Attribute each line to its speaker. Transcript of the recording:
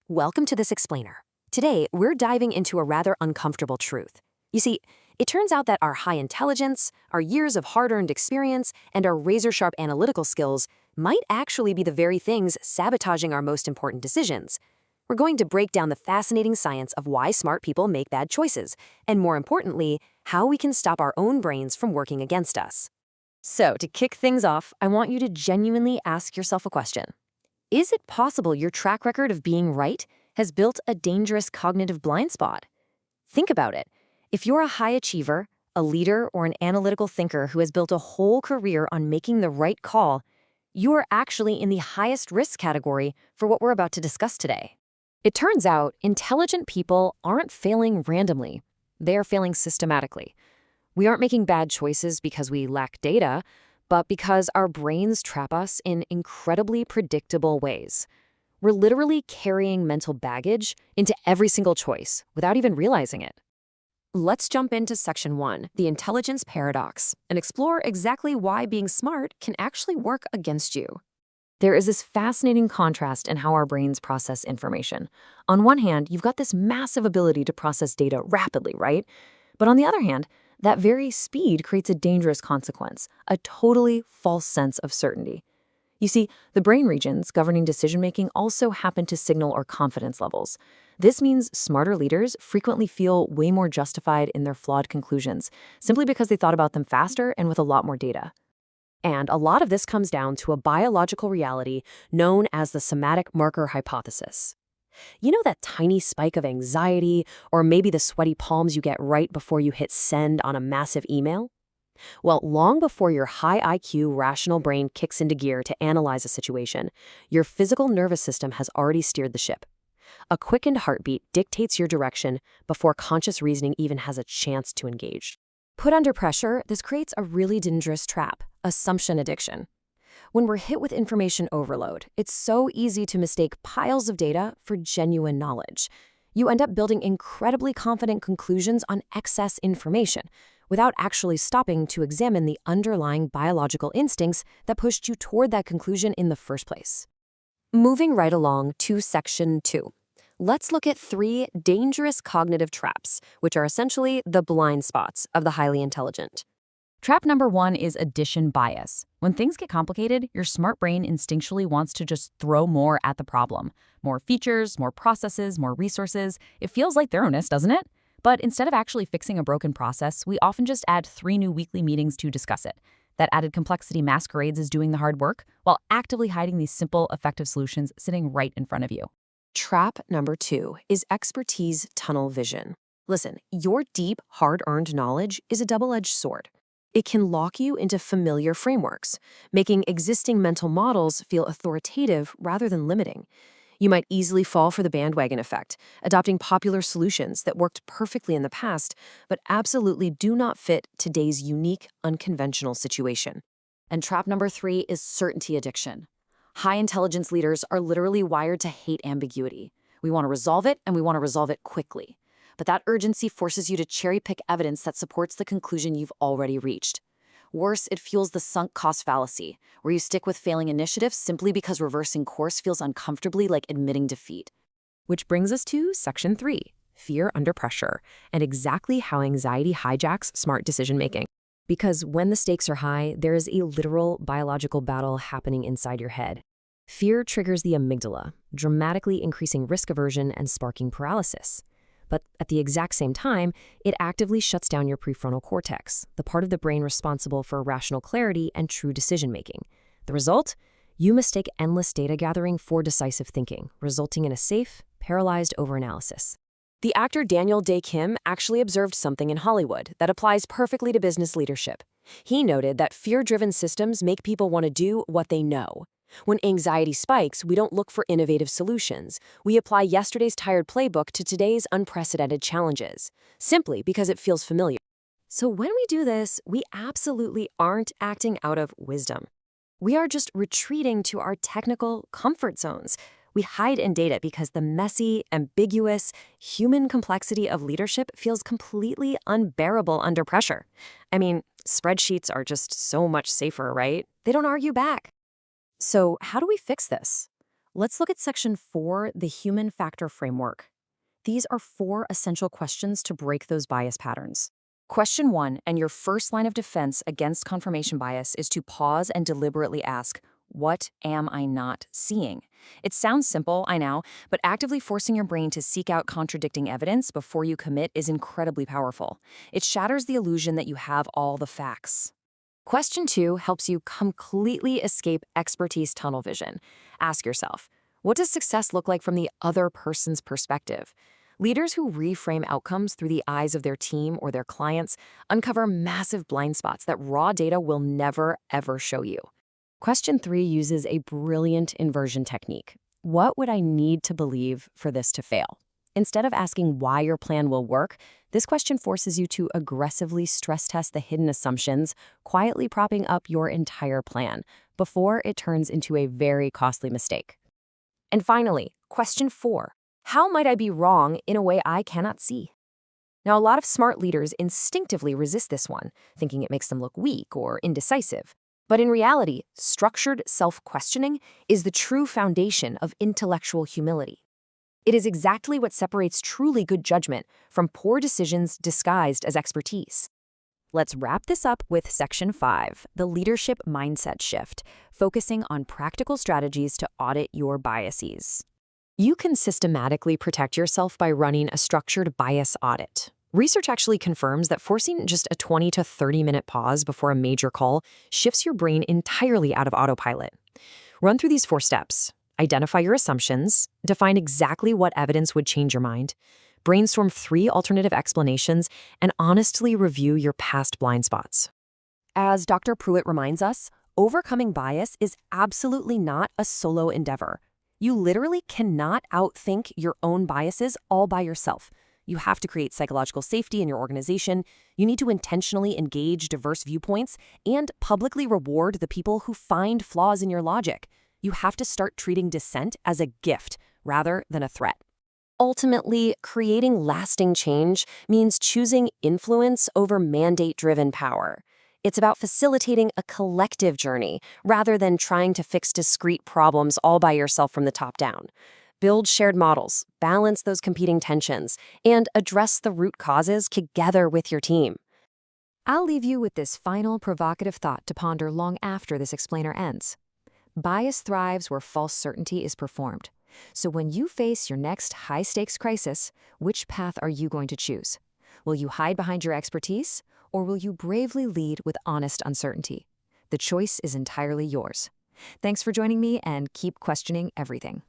Speaker 1: Welcome to this explainer. Today, we're diving into a rather uncomfortable truth. You see, it turns out that our high intelligence, our years of hard-earned experience, and our razor-sharp analytical skills might actually be the very things sabotaging our most important decisions. We're going to break down the fascinating science of why smart people make bad choices, and more importantly, how we can stop our own brains from working against us. So, to kick things off, I want you to genuinely ask yourself a question. Is it possible your track record of being right has built a dangerous cognitive blind spot? Think about it. If you're a high achiever, a leader, or an analytical thinker who has built a whole career on making the right call, you are actually in the highest risk category for what we're about to discuss today. It turns out intelligent people aren't failing randomly. They are failing systematically. We aren't making bad choices because we lack data, but because our brains trap us in incredibly predictable ways. We're literally carrying mental baggage into every single choice without even realizing it. Let's jump into Section 1, the intelligence paradox, and explore exactly why being smart can actually work against you. There is this fascinating contrast in how our brains process information. On one hand, you've got this massive ability to process data rapidly, right? But on the other hand, that very speed creates a dangerous consequence, a totally false sense of certainty. You see, the brain regions governing decision-making also happen to signal our confidence levels. This means smarter leaders frequently feel way more justified in their flawed conclusions, simply because they thought about them faster and with a lot more data. And a lot of this comes down to a biological reality known as the somatic marker hypothesis. You know that tiny spike of anxiety, or maybe the sweaty palms you get right before you hit send on a massive email? Well, long before your high IQ, rational brain kicks into gear to analyze a situation, your physical nervous system has already steered the ship. A quickened heartbeat dictates your direction before conscious reasoning even has a chance to engage. Put under pressure, this creates a really dangerous trap, assumption addiction. When we're hit with information overload, it's so easy to mistake piles of data for genuine knowledge. You end up building incredibly confident conclusions on excess information, without actually stopping to examine the underlying biological instincts that pushed you toward that conclusion in the first place. Moving right along to Section 2. Let's look at 3 dangerous cognitive traps, which are essentially the blind spots of the highly intelligent.
Speaker 2: Trap number 1 is addition bias. When things get complicated, your smart brain instinctually wants to just throw more at the problem. More features, more processes, more resources. It feels like thoroughness, doesn't it? But instead of actually fixing a broken process, we often just add 3 new weekly meetings to discuss it. That added complexity masquerades as doing the hard work, while actively hiding these simple, effective solutions sitting right in front of you.
Speaker 1: Trap number 2 is expertise tunnel vision. Listen, your deep, hard-earned knowledge is a double-edged sword. It can lock you into familiar frameworks, making existing mental models feel authoritative rather than limiting. You might easily fall for the bandwagon effect, adopting popular solutions that worked perfectly in the past, but absolutely do not fit today's unique, unconventional situation. And trap number 3 is certainty addiction. High intelligence leaders are literally wired to hate ambiguity. We want to resolve it, and we want to resolve it quickly. But that urgency forces you to cherry-pick evidence that supports the conclusion you've already reached. Worse, it fuels the sunk cost fallacy, where you stick with failing initiatives simply because reversing course feels uncomfortably like admitting defeat. Which brings us to Section 3, fear under pressure, and exactly how anxiety hijacks smart decision-making. Because when the stakes are high, there is a literal biological battle happening inside your head. Fear triggers the amygdala, dramatically increasing risk aversion and sparking paralysis. But at the exact same time, it actively shuts down your prefrontal cortex, the part of the brain responsible for rational clarity and true decision-making. The result? You mistake endless data gathering for decisive thinking, resulting in a safe, paralyzed overanalysis. The actor Daniel Day Kim actually observed something in Hollywood that applies perfectly to business leadership. He noted that fear-driven systems make people want to do what they know. When anxiety spikes, we don't look for innovative solutions. We apply yesterday's tired playbook to today's unprecedented challenges, simply because it feels familiar. So when we do this, we absolutely aren't acting out of wisdom. We are just retreating to our technical comfort zones. We hide in data because the messy, ambiguous, human complexity of leadership feels completely unbearable under pressure. I mean, spreadsheets are just so much safer, right? They don't argue back. So how do we fix this?
Speaker 2: Let's look at Section 4, the Human Factor Framework. These are 4 essential questions to break those bias patterns. Question 1, and your first line of defense against confirmation bias, is to pause and deliberately ask, what am I not seeing? It sounds simple, I know, but actively forcing your brain to seek out contradicting evidence before you commit is incredibly powerful. It shatters the illusion that you have all the facts. Question 2 helps you completely escape expertise tunnel vision. Ask yourself, what does success look like from the other person's perspective? Leaders who reframe outcomes through the eyes of their team or their clients uncover massive blind spots that raw data will never, ever show you. Question 3 uses a brilliant inversion technique. What would I need to believe for this to fail? Instead of asking why your plan will work, this question forces you to aggressively stress test the hidden assumptions, quietly propping up your entire plan before it turns into a very costly mistake. And finally, question 4. How might I be wrong in a way I cannot see? Now, a lot of smart leaders instinctively resist this one, thinking it makes them look weak or indecisive. But in reality, structured self-questioning is the true foundation of intellectual humility. It is exactly what separates truly good judgment from poor decisions disguised as expertise. Let's wrap this up with Section 5, the leadership mindset shift, focusing on practical strategies to audit your biases. You can systematically protect yourself by running a structured bias audit. Research actually confirms that forcing just a 20 to 30-minute pause before a major call shifts your brain entirely out of autopilot. Run through these 4 steps. Identify your assumptions, define exactly what evidence would change your mind, brainstorm 3 alternative explanations, and honestly review your past blind spots. As Dr. Pruitt reminds us, overcoming bias is absolutely not a solo endeavor. You literally cannot outthink your own biases all by yourself. You have to create psychological safety in your organization. You need to intentionally engage diverse viewpoints and publicly reward the people who find flaws in your logic. You have to start treating dissent as a gift rather than a threat. Ultimately, creating lasting change means choosing influence over mandate-driven power. It's about facilitating a collective journey rather than trying to fix discrete problems all by yourself from the top down. Build shared models, balance those competing tensions, and address the root causes together with your team. I'll leave you with this final provocative thought to ponder long after this explainer ends. Bias thrives where false certainty is performed. So when you face your next high-stakes crisis, which path are you going to choose? Will you hide behind your expertise, or will you bravely lead with honest uncertainty? The choice is entirely yours. Thanks for joining me, and keep questioning everything.